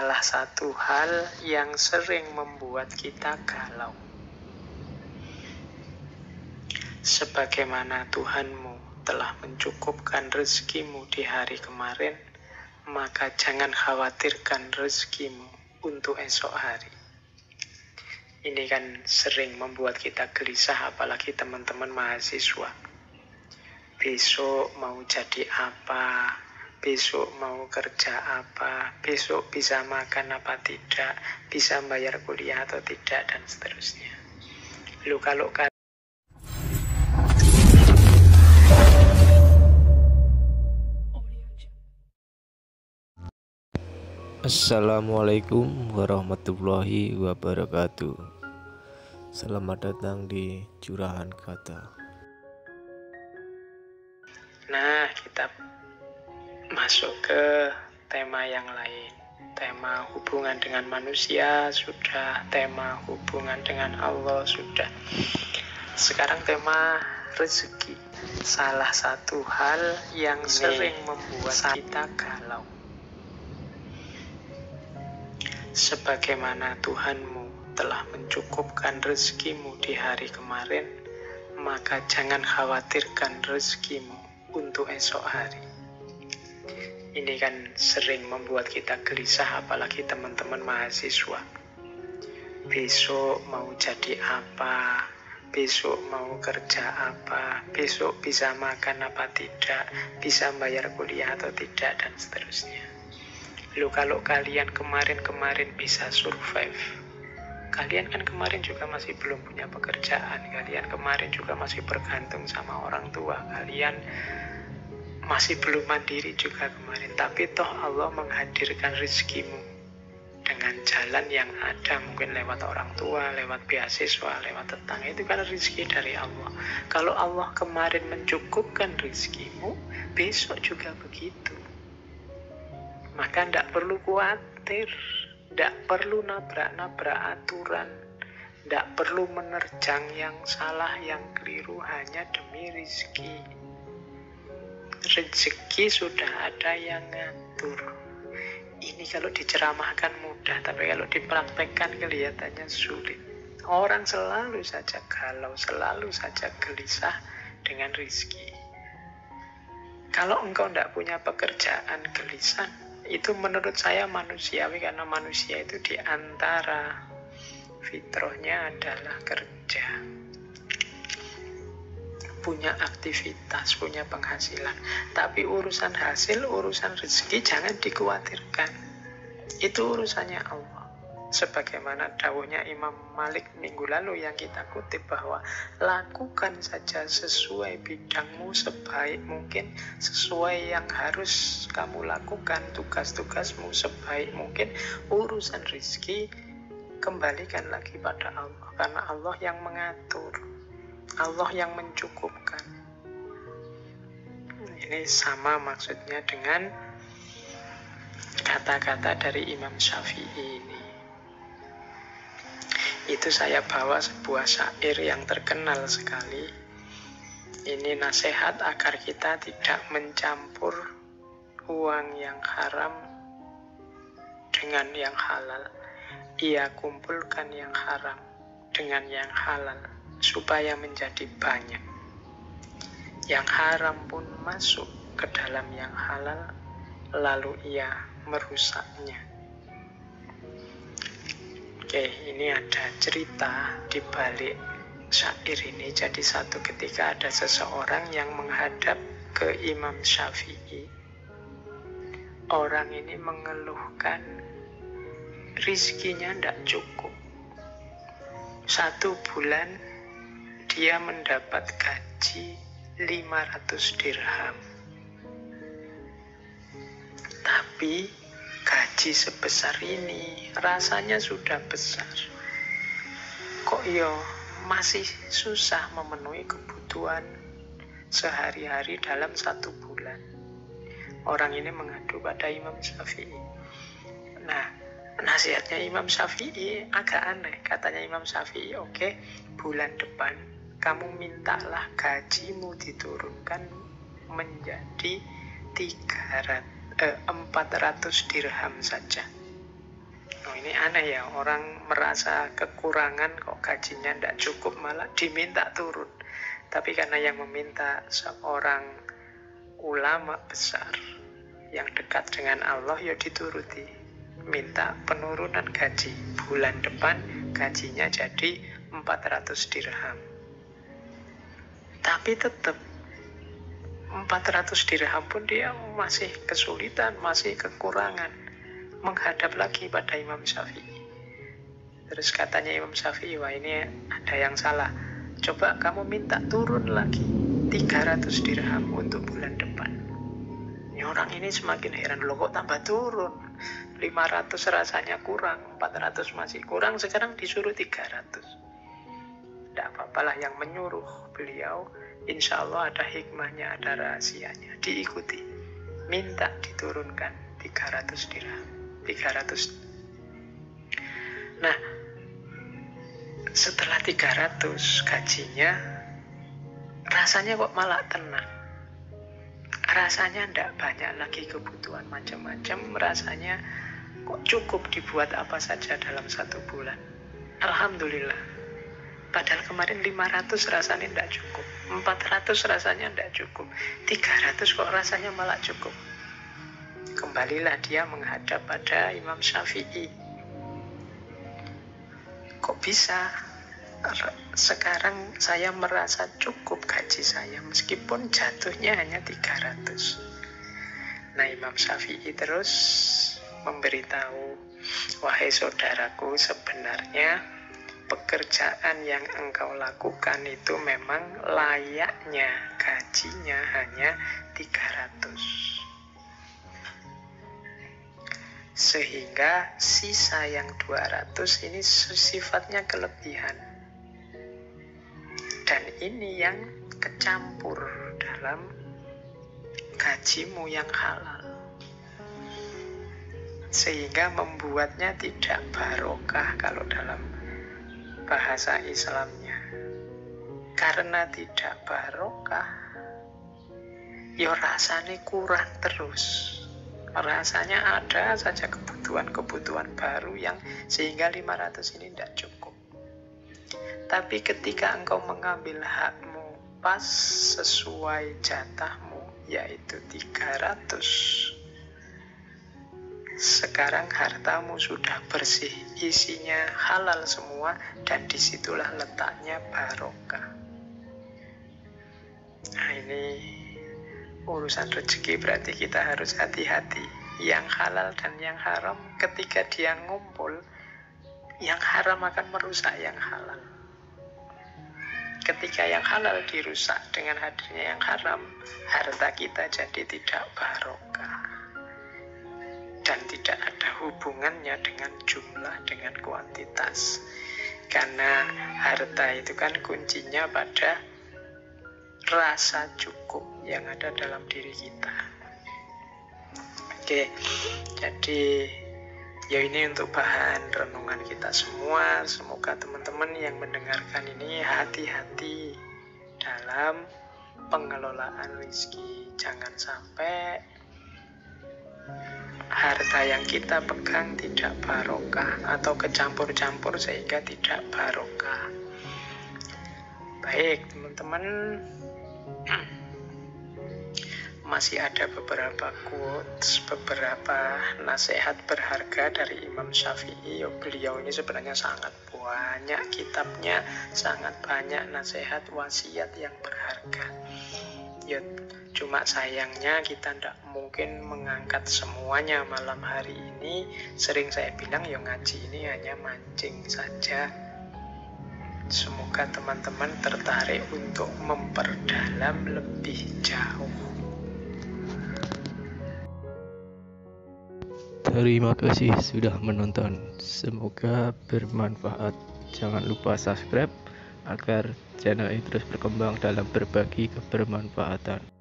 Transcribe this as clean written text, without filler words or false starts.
Salah satu hal yang sering membuat kita galau. Sebagaimana Tuhanmu telah mencukupkan rezekimu di hari kemarin, maka jangan khawatirkan rezekimu untuk esok hari. Ini kan sering membuat kita gelisah, apalagi teman-teman mahasiswa. Besok mau jadi apa? Besok mau kerja apa? Besok bisa makan apa tidak? Bisa bayar kuliah atau tidak? Dan seterusnya. Kalau Assalamualaikum warahmatullahi wabarakatuh. Selamat datang di Curahan Kata. Nah, kita masuk ke tema yang lain. Tema hubungan dengan manusia sudah, tema hubungan dengan Allah sudah. Sekarang tema rezeki. Salah satu hal yang sering membuat kita galau. Sebagaimana Tuhanmu telah mencukupkan rezekimu di hari kemarin, maka jangan khawatirkan rezekimu untuk esok hari. Ini kan sering membuat kita gelisah, apalagi teman-teman mahasiswa. Besok mau jadi apa? Besok mau kerja apa? Besok bisa makan apa tidak? Bisa bayar kuliah atau tidak? Dan seterusnya. Kalau kalian kemarin bisa survive, kalian kan kemarin juga masih belum punya pekerjaan, kalian kemarin juga masih bergantung sama orang tua, kalian masih belum mandiri juga kemarin, tapi toh Allah menghadirkan rezekimu dengan jalan yang ada, mungkin lewat orang tua, lewat beasiswa, lewat tetangga, itu kan rezeki dari Allah. Kalau Allah kemarin mencukupkan rezekimu, besok juga begitu. Maka tidak perlu khawatir, tidak perlu nabrak-nabrak aturan, tidak perlu menerjang yang salah, yang keliru hanya demi rezeki. Rezeki sudah ada yang ngatur. Ini kalau diceramahkan mudah, tapi kalau dipraktekkan kelihatannya sulit. Orang selalu saja galau, selalu saja gelisah dengan rezeki. Kalau engkau tidak punya pekerjaan, gelisah, itu menurut saya manusiawi, karena manusia itu diantara fitrahnya adalah kerja, punya aktivitas, punya penghasilan. Tapi urusan hasil, urusan rezeki jangan dikhawatirkan. Itu urusannya Allah. Sebagaimana dawuhnya Imam Malik minggu lalu yang kita kutip, bahwa lakukan saja sesuai bidangmu sebaik mungkin, sesuai yang harus kamu lakukan, tugas-tugasmu sebaik mungkin. Urusan rezeki kembalikan lagi pada Allah, karena Allah yang mengatur, Allah yang mencukupkan. Ini sama maksudnya dengan kata-kata dari Imam Syafi'i ini. Itu saya bawa sebuah syair yang terkenal sekali. Ini nasihat agar kita tidak mencampur uang yang haram dengan yang halal. Ia kumpulkan yang haram dengan yang halal supaya menjadi banyak. Yang haram pun masuk ke dalam yang halal, lalu ia merusaknya. Oke, ini ada cerita di balik syair ini. Jadi satu ketika ada seseorang yang menghadap ke Imam Syafi'i. Orang ini mengeluhkan rizkinya tidak cukup. 1 bulan dia mendapat gaji 500 dirham. Tapi gaji sebesar ini rasanya sudah besar. Kok masih susah memenuhi kebutuhan sehari-hari dalam 1 bulan. Orang ini mengadu pada Imam Syafi'i. Nah, nasihatnya Imam Syafi'i agak aneh. Katanya Imam Syafi'i, oke, bulan depan kamu mintalah gajimu diturunkan menjadi 400 dirham saja. Oh, ini aneh ya, orang merasa kekurangan kok gajinya tidak cukup malah diminta turun. Tapi karena yang meminta seorang ulama besar yang dekat dengan Allah, ya dituruti. Minta penurunan gaji. Bulan depan gajinya jadi 400 dirham. Tapi tetap 400 dirham pun dia masih kesulitan, masih kekurangan. Menghadap lagi pada Imam Syafi'i. Terus katanya Imam Syafi'i, wah ini ada yang salah. Coba kamu minta turun lagi 300 dirham untuk bulan depan. Ini orang ini semakin heran, loh kok tambah turun? 500 rasanya kurang, 400 masih kurang, sekarang disuruh 300. Tidak apa-apalah, yang menyuruh beliau insya Allah ada hikmahnya, ada rahasianya, diikuti. Minta diturunkan 300 dirham. 300. Nah, setelah 300 gajinya rasanya kok malah tenang. Rasanya ndak banyak lagi kebutuhan macam-macam. Rasanya kok cukup dibuat apa saja dalam 1 bulan. Alhamdulillah. Padahal kemarin 500 rasanya ndak cukup, 400 rasanya ndak cukup, 300 kok rasanya malah cukup. Kembalilah dia menghadap pada Imam Syafi'i. Kok bisa? Sekarang saya merasa cukup gaji saya meskipun jatuhnya hanya 300. Nah, Imam Syafi'i terus memberitahu, wahai saudaraku, sebenarnya pekerjaan yang engkau lakukan itu memang layaknya gajinya hanya 300. Sehingga sisa yang 200 ini sifatnya kelebihan. Dan ini yang kecampur dalam gajimu yang halal. Sehingga membuatnya tidak barokah kalau dalam bahasa Islamnya. Karena tidak barokah, ya rasanya kurang terus. Rasanya ada saja kebutuhan-kebutuhan baru yang sehingga 500 ini tidak cukup. Tapi ketika engkau mengambil hakmu pas sesuai jatahmu, yaitu 300, sekarang hartamu sudah bersih, isinya halal semua, dan disitulah letaknya barokah. Nah, ini urusan rezeki berarti kita harus hati-hati. Yang halal dan yang haram ketika dia ngumpul, yang haram akan merusak yang halal. Ketika yang halal dirusak dengan hadirnya yang haram, harta kita jadi tidak barokah. Dan tidak ada hubungannya dengan jumlah, dengan kuantitas. Karena harta itu kan kuncinya pada rasa cukup yang ada dalam diri kita. Oke, jadi ya ini untuk bahan renungan kita semua. Semoga teman-teman yang mendengarkan ini hati-hati dalam pengelolaan rezeki. Jangan sampai harta yang kita pegang tidak barokah atau kecampur-campur sehingga tidak barokah. Baik teman-teman, masih ada beberapa quotes, beberapa nasihat berharga dari Imam Syafi'i. Beliau ini sebenarnya sangat banyak kitabnya, sangat banyak nasihat wasiat yang berharga. Ya, cuma sayangnya kita tidak mungkin mengangkat semuanya malam hari ini. Sering saya bilang ya ngaji ini hanya mancing saja. Semoga teman-teman tertarik untuk memperdalam lebih jauh. Terima kasih sudah menonton. Semoga bermanfaat. Jangan lupa subscribe agar channel ini terus berkembang dalam berbagi kebermanfaatan.